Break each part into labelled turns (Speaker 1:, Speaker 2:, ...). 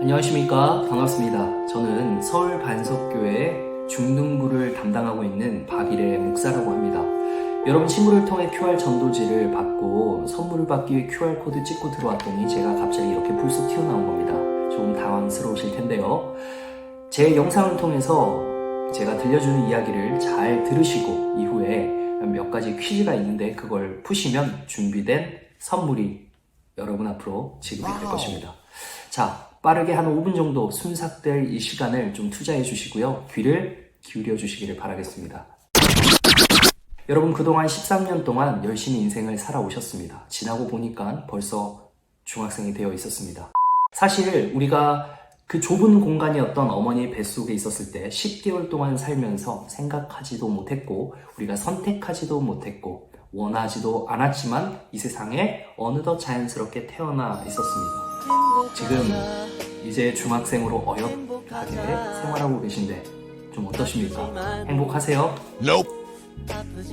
Speaker 1: 안녕하십니까. 반갑습니다. 저는 서울 반석교회 중등부를 담당하고 있는 박일의 목사라고 합니다. 여러분 친구를 통해 QR 전도지를 받고 선물을 받기 위해 QR코드 찍고 들어왔더니 제가 갑자기 이렇게 불쑥 튀어나온 겁니다. 좀 당황스러우실 텐데요. 제 영상을 통해서 제가 들려주는 이야기를 잘 들으시고 이후에 몇 가지 퀴즈가 있는데 그걸 푸시면 준비된 선물이 여러분 앞으로 지급이 될 것입니다. 자, 빠르게 한 5분 정도 순삭될 이 시간을 좀 투자해 주시고요. 귀를 기울여 주시기를 바라겠습니다. 여러분 그동안 13년 동안 열심히 인생을 살아오셨습니다. 지나고 보니까 벌써 중학생이 되어 있었습니다. 사실 우리가 그 좁은 공간이었던 어머니의 뱃속에 있었을 때 10개월 동안 살면서 생각하지도 못했고 우리가 선택하지도 못했고 원하지도 않았지만 이 세상에 어느덧 자연스럽게 태어나 있었습니다. 지금 이제 중학생으로 어엿하게 생활하고 계신데 좀 어떠십니까? 행복하세요?
Speaker 2: Nope.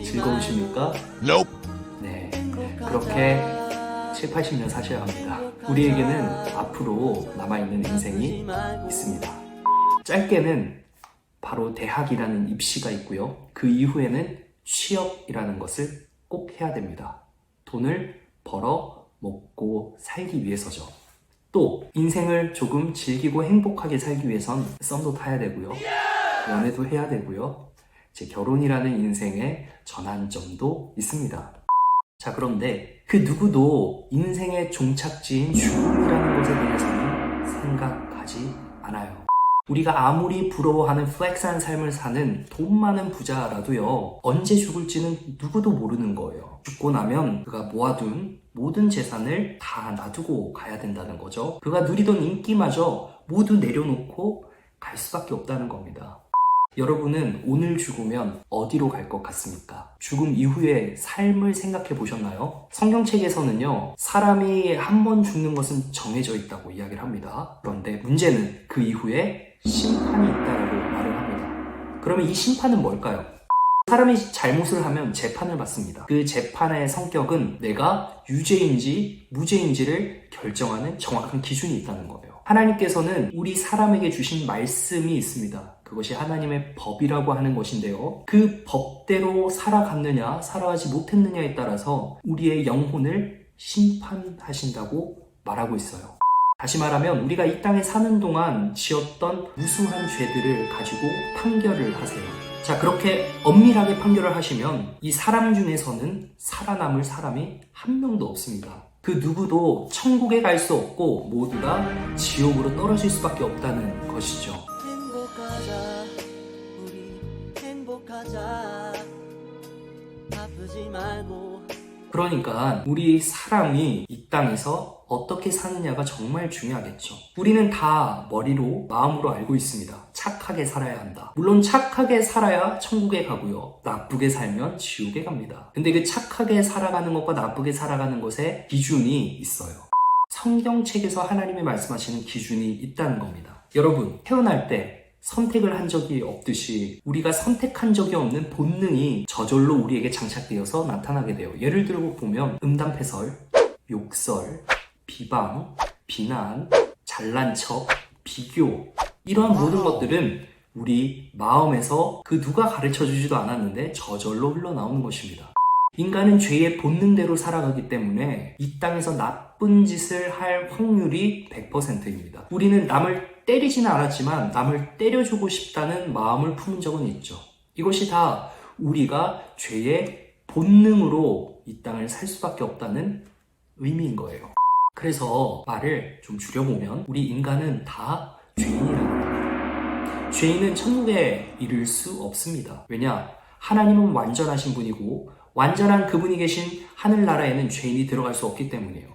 Speaker 1: 즐거우십니까?
Speaker 2: Nope.
Speaker 1: 네, 그렇게 7, 80년 사셔야 합니다. 우리에게는 앞으로 남아있는 인생이 있습니다. 짧게는 바로 대학이라는 입시가 있고요. 그 이후에는 취업이라는 것을 꼭 해야 됩니다. 돈을 벌어 먹고 살기 위해서죠. 또 인생을 조금 즐기고 행복하게 살기 위해선 썸도 타야 되고요. 연애도 해야 되고요. 제 결혼이라는 인생의 전환점도 있습니다. 자, 그런데 그 누구도 인생의 종착지인 죽음이라는 것에 대해서는 생각하지 않아요. 우리가 아무리 부러워하는 플렉스한 삶을 사는 돈 많은 부자라도요, 언제 죽을지는 누구도 모르는 거예요. 죽고 나면 그가 모아둔 모든 재산을 다 놔두고 가야 된다는 거죠. 그가 누리던 인기마저 모두 내려놓고 갈 수밖에 없다는 겁니다. 여러분은 오늘 죽으면 어디로 갈 것 같습니까? 죽음 이후의 삶을 생각해 보셨나요? 성경책에서는요, 사람이 한 번 죽는 것은 정해져 있다고 이야기를 합니다. 그런데 문제는 그 이후에 심판이 있다고 말을 합니다. 그러면 이 심판은 뭘까요? 사람이 잘못을 하면 재판을 받습니다. 그 재판의 성격은 내가 유죄인지 무죄인지를 결정하는 정확한 기준이 있다는 거예요. 하나님께서는 우리 사람에게 주신 말씀이 있습니다. 그것이 하나님의 법이라고 하는 것인데요. 그 법대로 살아갔느냐, 살아가지 못했느냐에 따라서 우리의 영혼을 심판하신다고 말하고 있어요. 다시 말하면 우리가 이 땅에 사는 동안 지었던 무수한 죄들을 가지고 판결을 하세요. 자, 그렇게 엄밀하게 판결을 하시면 이 사람 중에서는 살아남을 사람이 한 명도 없습니다. 그 누구도 천국에 갈 수 없고 모두 다 지옥으로 떨어질 수밖에 없다는 것이죠.
Speaker 3: 행복하자, 우리 행복하자, 아프지 말고.
Speaker 1: 그러니까 우리 사람이 이 땅에서 어떻게 사느냐가 정말 중요하겠죠. 우리는 다 머리로 마음으로 알고 있습니다. 착하게 살아야 한다. 물론 착하게 살아야 천국에 가고요. 나쁘게 살면 지옥에 갑니다. 근데 그 착하게 살아가는 것과 나쁘게 살아가는 것에 기준이 있어요. 성경책에서 하나님이 말씀하시는 기준이 있다는 겁니다. 여러분, 태어날 때 선택을 한 적이 없듯이 우리가 선택한 적이 없는 본능이 저절로 우리에게 장착되어서 나타나게 돼요. 예를 들고 보면 음담패설, 욕설, 비방, 비난, 잘난 척, 비교, 이러한 모든 것들은 우리 마음에서 그 누가 가르쳐 주지도 않았는데 저절로 흘러나오는 것입니다. 인간은 죄의 본능대로 살아가기 때문에 이 땅에서 나쁜 짓을 할 확률이 100%입니다. 우리는 남을 때리지는 않았지만 남을 때려주고 싶다는 마음을 품은 적은 있죠. 이것이 다 우리가 죄의 본능으로 이 땅을 살 수밖에 없다는 의미인 거예요. 그래서 말을 좀 줄여보면 우리 인간은 다 죄인이라는 거예요. 죄인은 천국에 이를 수 없습니다. 왜냐? 하나님은 완전하신 분이고 완전한 그분이 계신 하늘나라에는 죄인이 들어갈 수 없기 때문이에요.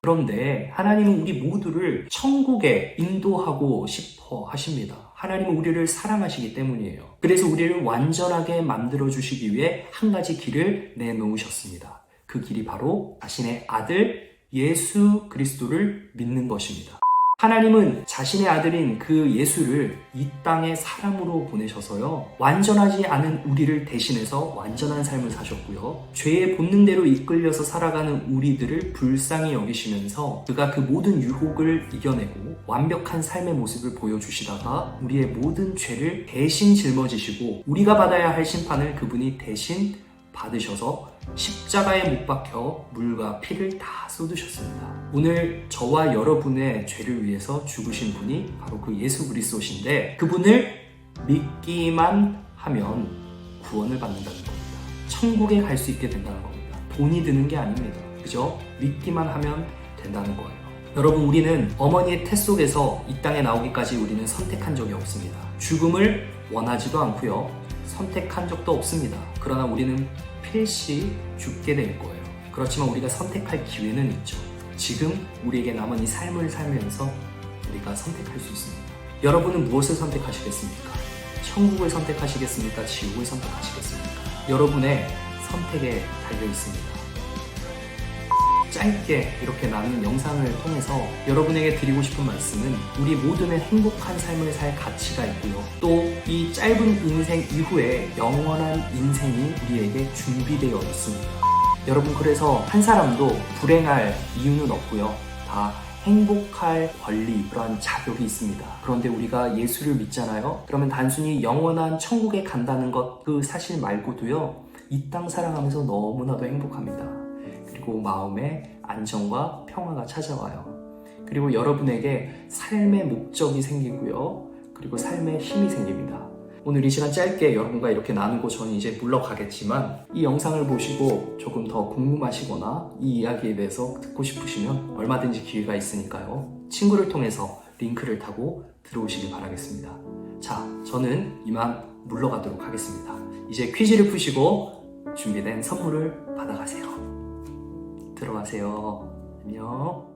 Speaker 1: 그런데 하나님은 우리 모두를 천국에 인도하고 싶어 하십니다. 하나님은 우리를 사랑하시기 때문이에요. 그래서 우리를 완전하게 만들어주시기 위해 한 가지 길을 내놓으셨습니다. 그 길이 바로 자신의 아들 예수 그리스도를 믿는 것입니다. 하나님은 자신의 아들인 그 예수를 이 땅에 사람으로 보내셔서요, 완전하지 않은 우리를 대신해서 완전한 삶을 사셨고요, 죄의 본능대로 이끌려서 살아가는 우리들을 불쌍히 여기시면서 그가 그 모든 유혹을 이겨내고 완벽한 삶의 모습을 보여주시다가 우리의 모든 죄를 대신 짊어지시고 우리가 받아야 할 심판을 그분이 대신 받으셔서 십자가에 못 박혀 물과 피를 다 쏟으셨습니다. 오늘 저와 여러분의 죄를 위해서 죽으신 분이 바로 그 예수 그리스도신데, 그분을 믿기만 하면 구원을 받는다는 겁니다. 천국에 갈 수 있게 된다는 겁니다. 돈이 드는 게 아닙니다. 그죠? 믿기만 하면 된다는 거예요. 여러분, 우리는 어머니의 태 속에서 이 땅에 나오기까지 우리는 선택한 적이 없습니다. 죽음을 원하지도 않고요, 선택한 적도 없습니다. 그러나 우리는 필시 죽게 될 거예요. 그렇지만 우리가 선택할 기회는 있죠. 지금 우리에게 남은 이 삶을 살면서 우리가 선택할 수 있습니다. 여러분은 무엇을 선택하시겠습니까? 천국을 선택하시겠습니까? 지옥을 선택하시겠습니까? 여러분의 선택에 달려 있습니다. 짧게 이렇게 나눈 영상을 통해서 여러분에게 드리고 싶은 말씀은, 우리 모두는 행복한 삶을 살 가치가 있고요, 또 이 짧은 인생 이후에 영원한 인생이 우리에게 준비되어 있습니다. 여러분, 그래서 한 사람도 불행할 이유는 없고요, 다 행복할 권리, 그러한 자격이 있습니다. 그런데 우리가 예수를 믿잖아요. 그러면 단순히 영원한 천국에 간다는 것, 그 사실 말고도요, 이 땅 살아가면서 너무나도 행복합니다. 그리고 마음에 안정과 평화가 찾아와요. 그리고 여러분에게 삶의 목적이 생기고요, 그리고 삶의 힘이 생깁니다. 오늘 이 시간 짧게 여러분과 이렇게 나누고 저는 이제 물러가겠지만, 이 영상을 보시고 조금 더 궁금하시거나 이 이야기에 대해서 듣고 싶으시면 얼마든지 기회가 있으니까요, 친구를 통해서 링크를 타고 들어오시길 바라겠습니다. 자, 저는 이만 물러가도록 하겠습니다. 이제 퀴즈를 푸시고 준비된 선물을 받아가세요. 들어가세요. 안녕.